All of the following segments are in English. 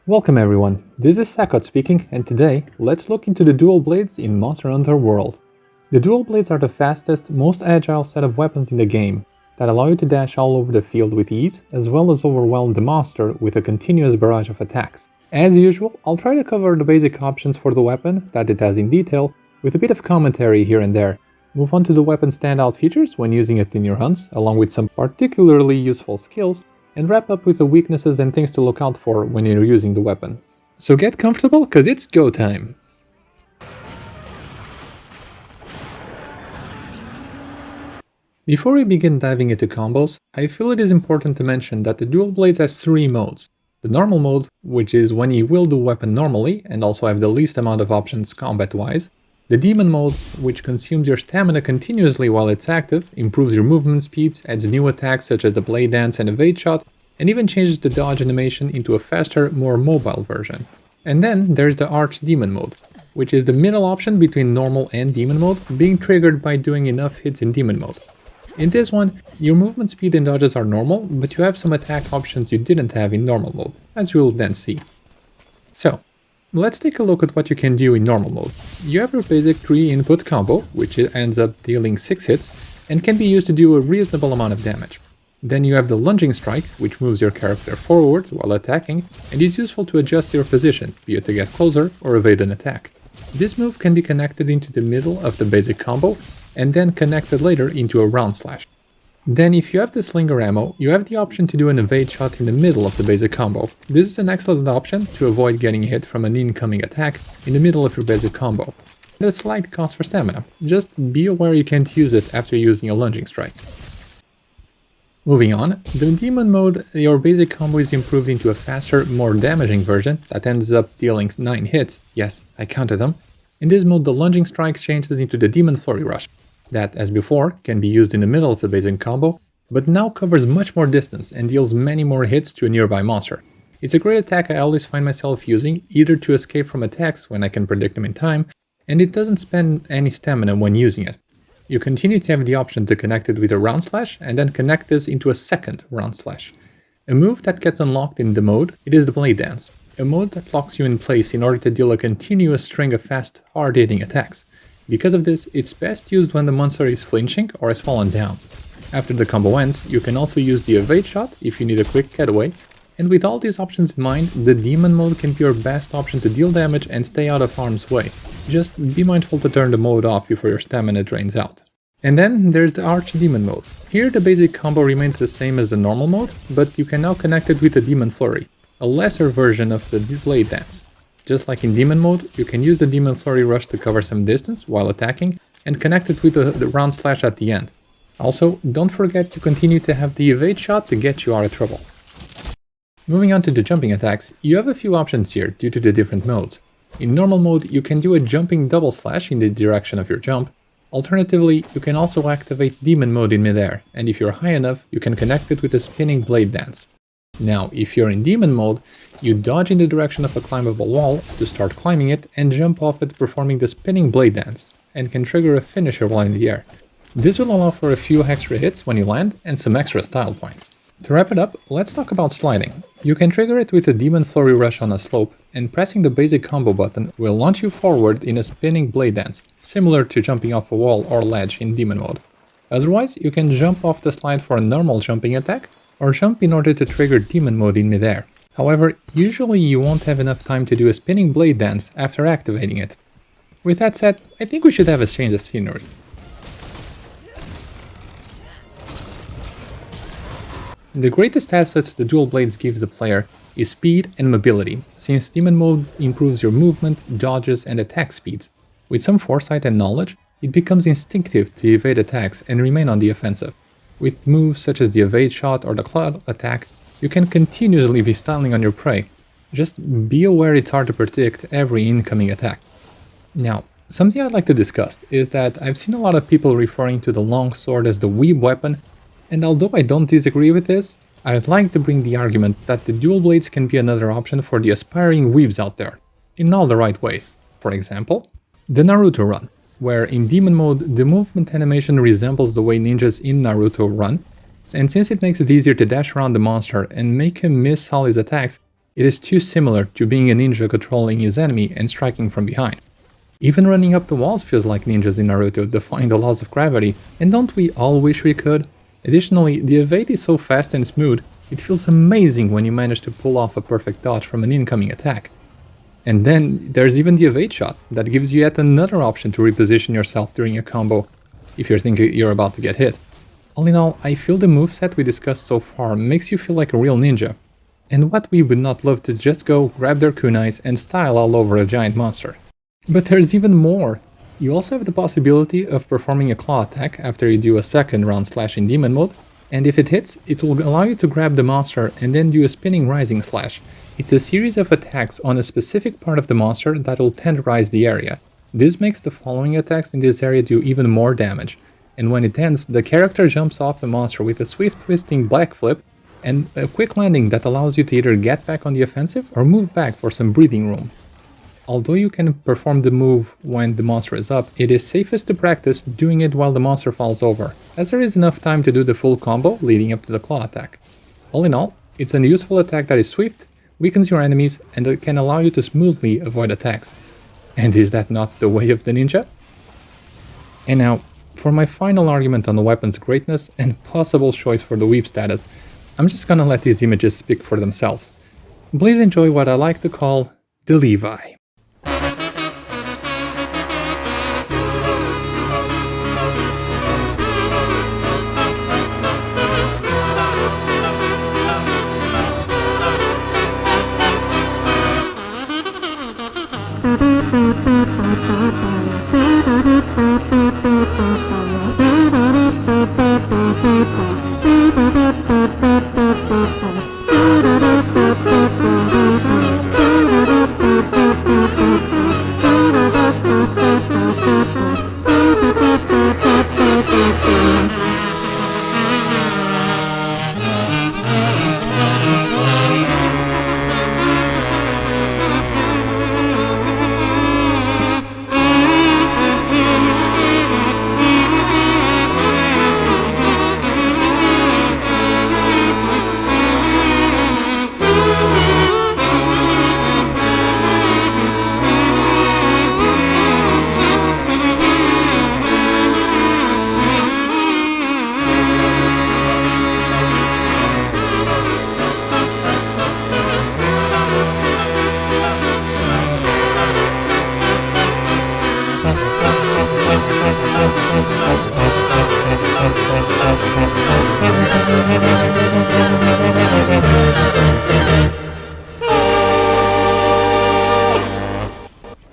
Welcome everyone, this is Sakot speaking, and today let's look into the dual blades in Monster Hunter World. The dual blades are the fastest, most agile set of weapons in the game that allow you to dash all over the field with ease, as well as overwhelm the monster with a continuous barrage of attacks. As usual, I'll try to cover the basic options for the weapon that it has in detail, with a bit of commentary here and there. Move on to the weapon's standout features when using it in your hunts, along with some particularly useful skills, and wrap up with the weaknesses and things to look out for when you're using the weapon. So get comfortable, cause it's go time! Before we begin diving into combos, I feel it is important to mention that the dual blades has three modes. The normal mode, which is when you wield the weapon normally and also have the least amount of options combat-wise. The demon mode, which consumes your stamina continuously while it's active, improves your movement speeds, adds new attacks such as the blade dance and evade shot, and even changes the dodge animation into a faster, more mobile version. And then there's the archdemon mode, which is the middle option between normal and demon mode, being triggered by doing enough hits in demon mode. In this one, your movement speed and dodges are normal, but you have some attack options you didn't have in normal mode, as you'll then see. So, let's take a look at what you can do in normal mode. You have your basic 3-input combo, which ends up dealing 6 hits, and can be used to do a reasonable amount of damage. Then you have the lunging strike, which moves your character forward while attacking, and is useful to adjust your position, be it to get closer or evade an attack. This move can be connected into the middle of the basic combo, and then connected later into a round slash. Then if you have the slinger ammo, you have the option to do an evade shot in the middle of the basic combo. This is an excellent option to avoid getting hit from an incoming attack in the middle of your basic combo. And a slight cost for stamina, just be aware you can't use it after using a lunging strike. Moving on, the demon mode, your basic combo is improved into a faster, more damaging version that ends up dealing 9 hits, yes, I counted them. In this mode the lunging strike changes into the demon flurry rush. That, as before, can be used in the middle of the basic combo, but now covers much more distance and deals many more hits to a nearby monster. It's a great attack I always find myself using, either to escape from attacks when I can predict them in time, and it doesn't spend any stamina when using it. You continue to have the option to connect it with a round slash, and then connect this into a second round slash. A move that gets unlocked in the mode, it is the blade dance, a mode that locks you in place in order to deal a continuous string of fast, hard-hitting attacks. Because of this, it's best used when the monster is flinching or has fallen down. After the combo ends, you can also use the evade shot if you need a quick getaway, and with all these options in mind, the demon mode can be your best option to deal damage and stay out of harm's way. Just be mindful to turn the mode off before your stamina drains out. And then there's the archdemon mode. Here the basic combo remains the same as the normal mode, but you can now connect it with the demon flurry, a lesser version of the blade dance. Just like in demon mode, you can use the demon flurry rush to cover some distance while attacking, and connect it with the round slash at the end. Also, don't forget to continue to have the evade shot to get you out of trouble. Moving on to the jumping attacks, you have a few options here due to the different modes. In normal mode, you can do a jumping double slash in the direction of your jump. Alternatively, you can also activate demon mode in midair, and if you're high enough, you can connect it with a spinning blade dance. Now, if you're in demon mode, you dodge in the direction of a climbable wall to start climbing it and jump off it performing the spinning blade dance, and can trigger a finisher while in the air. This will allow for a few extra hits when you land and some extra style points. To wrap it up, let's talk about sliding. You can trigger it with a demon flurry rush on a slope, and pressing the basic combo button will launch you forward in a spinning blade dance, similar to jumping off a wall or ledge in demon mode. Otherwise, you can jump off the slide for a normal jumping attack, or jump in order to trigger demon mode in midair. However, usually you won't have enough time to do a spinning blade dance after activating it. With that said, I think we should have a change of scenery. The greatest assets the dual blades gives the player is speed and mobility, since demon mode improves your movement, dodges and attack speeds. With some foresight and knowledge, it becomes instinctive to evade attacks and remain on the offensive. With moves such as the evade shot or the cloud attack, you can continuously be styling on your prey. Just be aware it's hard to predict every incoming attack. Now, something I'd like to discuss is that I've seen a lot of people referring to the longsword as the weeb weapon, and although I don't disagree with this, I'd like to bring the argument that the dual blades can be another option for the aspiring weebs out there, in all the right ways. For example, the Naruto run, where in demon mode the movement animation resembles the way ninjas in Naruto run, and since it makes it easier to dash around the monster and make him miss all his attacks, It is too similar to being a ninja controlling his enemy and striking from behind. Even running up the walls feels like ninjas in Naruto defying the laws of gravity, and don't we all wish we could? Additionally, the evade is so fast and smooth, it feels amazing when you manage to pull off a perfect dodge from an incoming attack. And then there's even the evade shot, that gives you yet another option to reposition yourself during a combo, if you're thinking you're about to get hit. All in all, I feel the moveset we discussed so far makes you feel like a real ninja. And what we would not love to just go, grab their kunais and style all over a giant monster. But there's even more! You also have the possibility of performing a claw attack after you do a second round slash in demon mode, and if it hits, it will allow you to grab the monster and then do a spinning rising slash. It's a series of attacks on a specific part of the monster that will tenderize the area. This makes the following attacks in this area do even more damage, and when it ends, the character jumps off the monster with a swift twisting black flip and a quick landing that allows you to either get back on the offensive or move back for some breathing room. Although you can perform the move when the monster is up, it is safest to practice doing it while the monster falls over, as there is enough time to do the full combo leading up to the claw attack. All in all, it's a useful attack that is swift, weakens your enemies, and it can allow you to smoothly avoid attacks. And is that not the way of the ninja? And now, for my final argument on the weapon's greatness and possible choice for the weep status, I'm just gonna let these images speak for themselves. Please enjoy what I like to call the LEVI.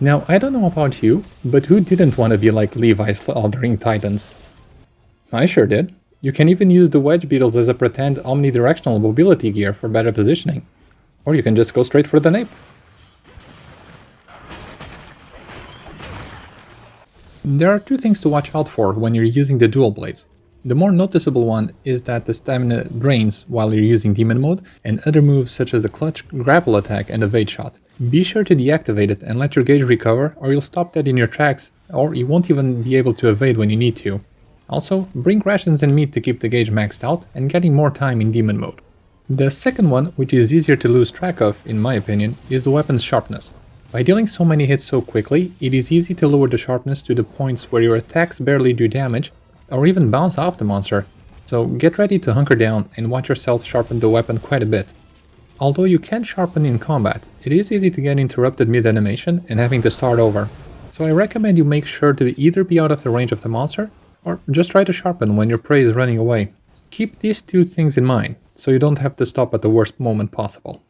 Now, I don't know about you, but who didn't want to be like LEVI slaughtering titans? I sure did. You can even use the wedge beetles as a pretend omnidirectional mobility gear for better positioning. Or you can just go straight for the nape. There are two things to watch out for when you're using the dual blades. The more noticeable one is that the stamina drains while you're using demon mode, and other moves such as the clutch, grapple attack and evade shot. Be sure to deactivate it and let your gauge recover, or you'll stop dead in your tracks, or you won't even be able to evade when you need to. Also, bring rations and meat to keep the gauge maxed out and getting more time in demon mode. The second one, which is easier to lose track of, in my opinion, is the weapon's sharpness. By dealing so many hits so quickly, it is easy to lower the sharpness to the points where your attacks barely do damage, or even bounce off the monster, so get ready to hunker down and watch yourself sharpen the weapon quite a bit. Although you can sharpen in combat, it is easy to get interrupted mid-animation and having to start over, so I recommend you make sure to either be out of the range of the monster, or just try to sharpen when your prey is running away. Keep these two things in mind, so you don't have to stop at the worst moment possible.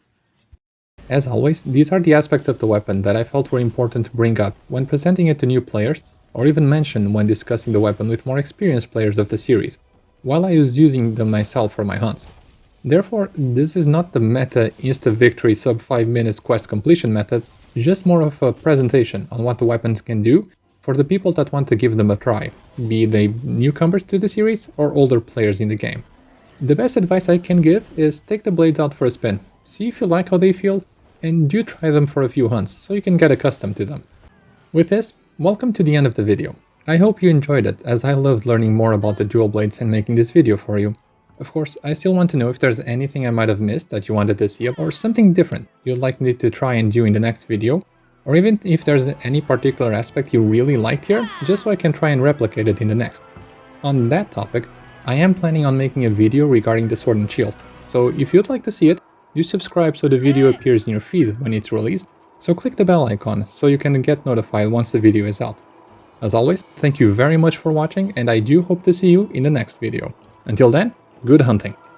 As always, these are the aspects of the weapon that I felt were important to bring up when presenting it to new players, or even mention when discussing the weapon with more experienced players of the series, while I was using them myself for my hunts. Therefore, this is not the meta insta-victory sub 5 minutes quest completion method, just more of a presentation on what the weapons can do for the people that want to give them a try, be they newcomers to the series or older players in the game. The best advice I can give is take the blades out for a spin, see if you like how they feel, and do try them for a few hunts so you can get accustomed to them. With this, welcome to the end of the video. I hope you enjoyed it, as I loved learning more about the dual blades and making this video for you. Of course, I still want to know if there's anything I might have missed that you wanted to see, or something different you'd like me to try and do in the next video, or even if there's any particular aspect you really liked here, just so I can try and replicate it in the next. On that topic, I am planning on making a video regarding the Sword and Shield, so if you'd like to see it, do subscribe so the video appears in your feed when it's released, so click the bell icon so you can get notified once the video is out. As always, thank you very much for watching, and I do hope to see you in the next video. Until then, good hunting!